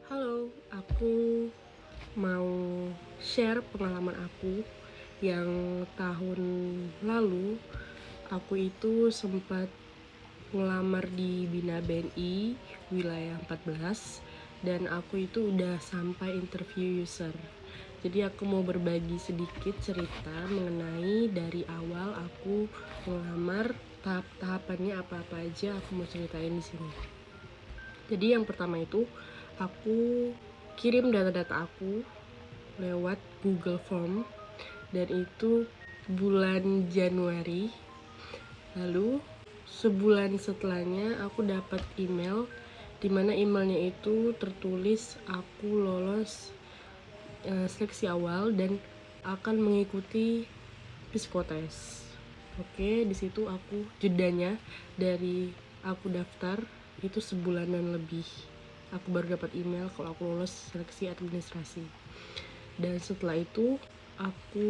Halo, aku mau share pengalaman aku yang tahun lalu aku itu sempat ngelamar di Bina BNI wilayah 14 dan aku itu udah sampai interview user. Jadi aku mau berbagi sedikit cerita mengenai dari awal aku ngelamar, tahap-tahapannya apa-apa aja aku mau ceritain di sini. Jadi yang pertama itu aku kirim data-data aku lewat Google Form dan itu bulan Januari. Lalu sebulan setelahnya aku dapat email di mana emailnya itu tertulis aku lolos seleksi awal dan akan mengikuti psikotes. Oke, di situ aku jedanya dari aku daftar itu sebulanan lebih. Aku baru dapat email kalau aku lolos seleksi administrasi. Dan setelah itu aku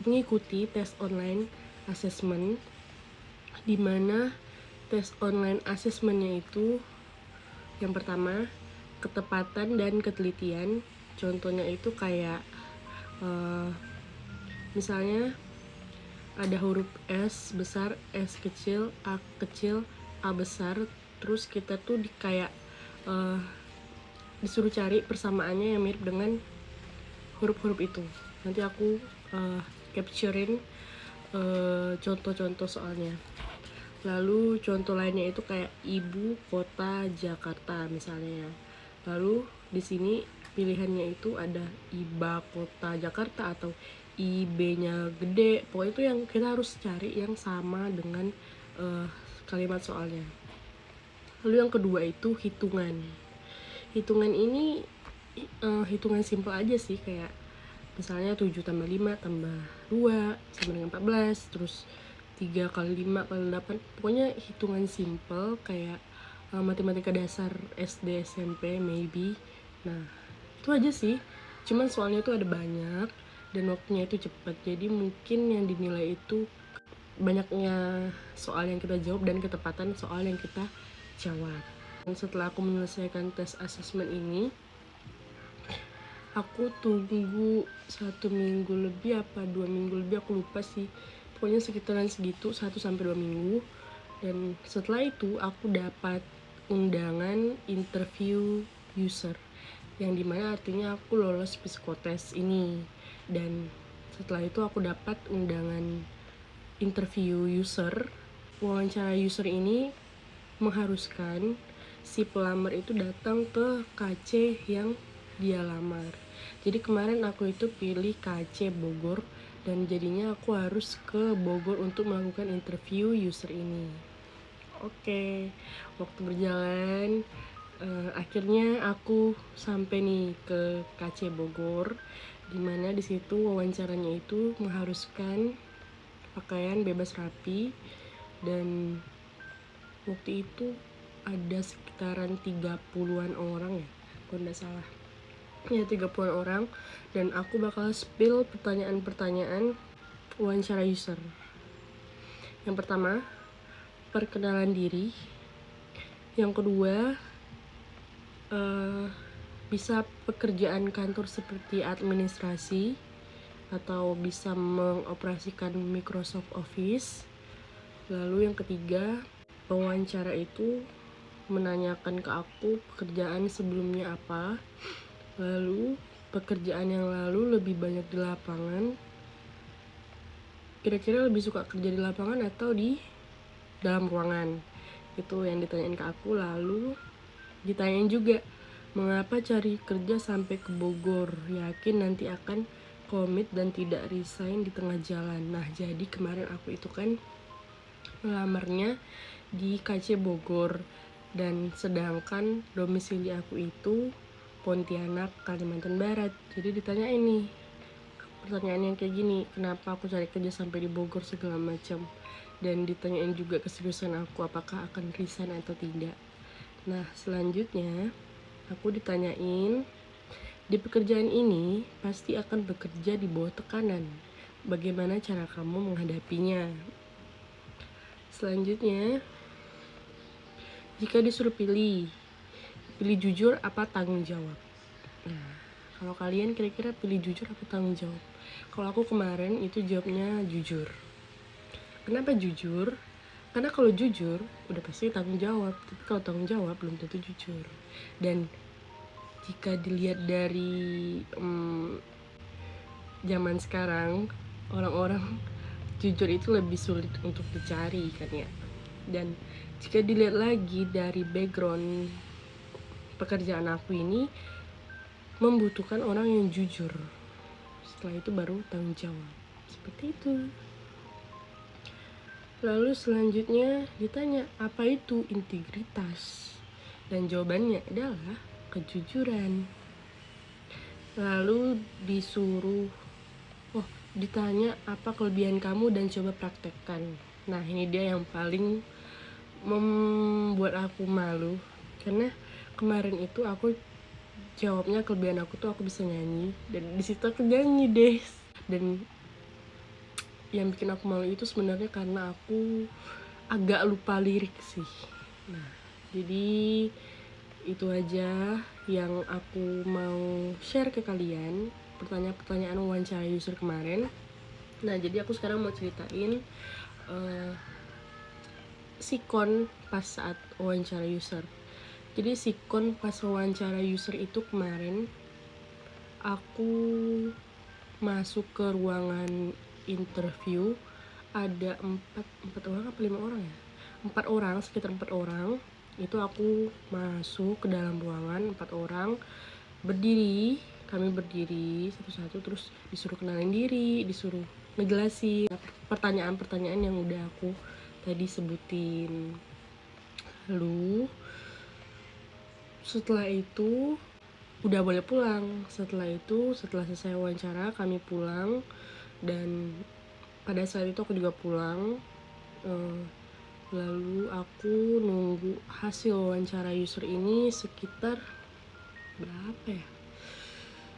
mengikuti tes online assessment, di mana tes online assessmentnya itu yang pertama ketepatan dan ketelitian. Contohnya itu kayak misalnya ada huruf S besar, S kecil, A besar, terus kita tuh kayak disuruh cari persamaannya yang mirip dengan huruf-huruf itu. Nanti aku capturein contoh-contoh soalnya. Lalu contoh lainnya itu kayak ibu kota Jakarta misalnya. Lalu di sini pilihannya itu ada IBA kota Jakarta atau IB-nya gede. Pokoknya itu yang kita harus cari yang sama dengan kalimat soalnya. Lalu yang kedua itu hitungan. Hitungan ini hitungan simpel aja sih, kayak misalnya 7 tambah 5 tambah 2 sama dengan 14, terus 3 kali 5 kali 8. Pokoknya hitungan simple kayak matematika dasar SD SMP maybe. Nah itu aja sih, cuman soalnya itu ada banyak dan waktunya itu cepat, jadi mungkin yang dinilai itu banyaknya soal yang kita jawab dan ketepatan soal yang kita jawab. Dan setelah aku menyelesaikan tes asesmen ini, aku tunggu 1 minggu lebih apa 2 minggu lebih, aku lupa sih, pokoknya sekitaran segitu, 1 sampai 2 minggu. Dan setelah itu aku dapat undangan interview user, yang dimana artinya aku lolos psikotes ini. Dan setelah itu aku dapat undangan interview user. Wawancara user ini mengharuskan si pelamar itu datang ke KC yang dia lamar. Jadi kemarin aku itu pilih KC Bogor dan jadinya aku harus ke Bogor untuk melakukan interview user ini. Oke, waktu berjalan akhirnya aku sampai nih ke KC Bogor, dimana di situ wawancaranya itu mengharuskan pakaian bebas rapi, dan waktu itu ada sekitaran 30-an orang ya kalau nggak salah ya, 30-an orang, dan aku bakal spill pertanyaan-pertanyaan wawancara user. Yang pertama, perkenalan diri. Yang kedua, bisa pekerjaan kantor seperti administrasi atau bisa mengoperasikan Microsoft Office. Lalu yang ketiga, pewawancara itu menanyakan ke aku pekerjaan sebelumnya apa, lalu pekerjaan yang lalu lebih banyak di lapangan, kira-kira lebih suka kerja di lapangan atau di dalam ruangan, itu yang ditanyain ke aku. Lalu ditanyain juga mengapa cari kerja sampai ke Bogor, yakin nanti akan komit dan tidak resign di tengah jalan. Nah jadi kemarin aku itu kan ngelamarnya di KC Bogor, dan sedangkan domisili aku itu Pontianak, Kalimantan Barat. Jadi ditanyain nih pertanyaan yang kayak gini, kenapa aku cari kerja sampai di Bogor segala macam, dan ditanyain juga keseriusan aku apakah akan resign atau tidak. Nah selanjutnya aku ditanyain, di pekerjaan ini pasti akan bekerja di bawah tekanan, bagaimana cara kamu menghadapinya. Selanjutnya, jika disuruh pilih pilih jujur apa tanggung jawab? Nah, kalau kalian kira-kira pilih jujur apa tanggung jawab? Kalau aku kemarin itu jawabnya jujur. Kenapa jujur? Karena kalau jujur udah pasti tanggung jawab, tapi kalau tanggung jawab belum tentu jujur. Dan jika dilihat dari zaman sekarang, orang-orang jujur itu lebih sulit untuk dicari kan ya. Dan jika dilihat lagi dari background pekerjaan aku ini membutuhkan orang yang jujur. Setelah itu baru tanggung jawab. Seperti itu. Lalu selanjutnya ditanya, apa itu integritas? Dan jawabannya adalah kejujuran. Lalu ditanya apa kelebihan kamu dan coba praktekkan. Nah, ini dia yang paling membuat aku malu. Karena kemarin itu aku jawabnya kelebihan aku tuh aku bisa nyanyi. Dan disitu aku nyanyi deh. Dan yang bikin aku malu itu sebenarnya karena aku agak lupa lirik sih. Nah, jadi itu aja yang aku mau share ke kalian, pertanyaan-pertanyaan wawancara user kemarin. Nah, jadi aku sekarang mau ceritain sikon pas saat wawancara user. Jadi sikon pas wawancara user itu kemarin aku masuk ke ruangan interview, ada empat orang apa 5 orang ya, 4 orang, sekitar 4 orang. Itu aku masuk ke dalam ruangan, 4 orang kami berdiri satu-satu, terus disuruh kenalin diri, disuruh ngejelasin pertanyaan-pertanyaan yang udah aku tadi sebutin. Lalu setelah itu udah boleh pulang. Setelah selesai wawancara kami pulang, dan pada saat itu aku juga pulang. Lalu aku nunggu hasil wawancara user ini sekitar berapa ya,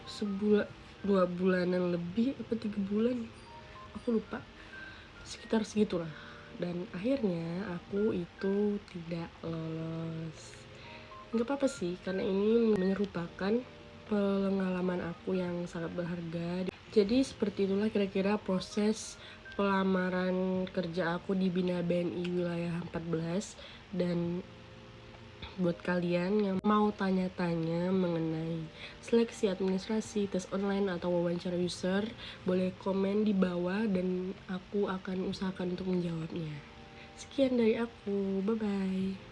sebulan, 2 bulanan lebih apa 3 bulan, aku lupa, sekitar segitulah. Dan akhirnya aku itu tidak lolos. Nggak apa-apa sih, karena ini menyerupakan pengalaman aku yang sangat berharga. Jadi seperti itulah kira-kira proses pelamaran kerja aku di Bina BNI wilayah 14. Dan buat kalian yang mau tanya-tanya mengenai seleksi administrasi, tes online atau wawancara user, boleh komen di bawah dan aku akan usahakan untuk menjawabnya. Sekian dari aku, bye-bye.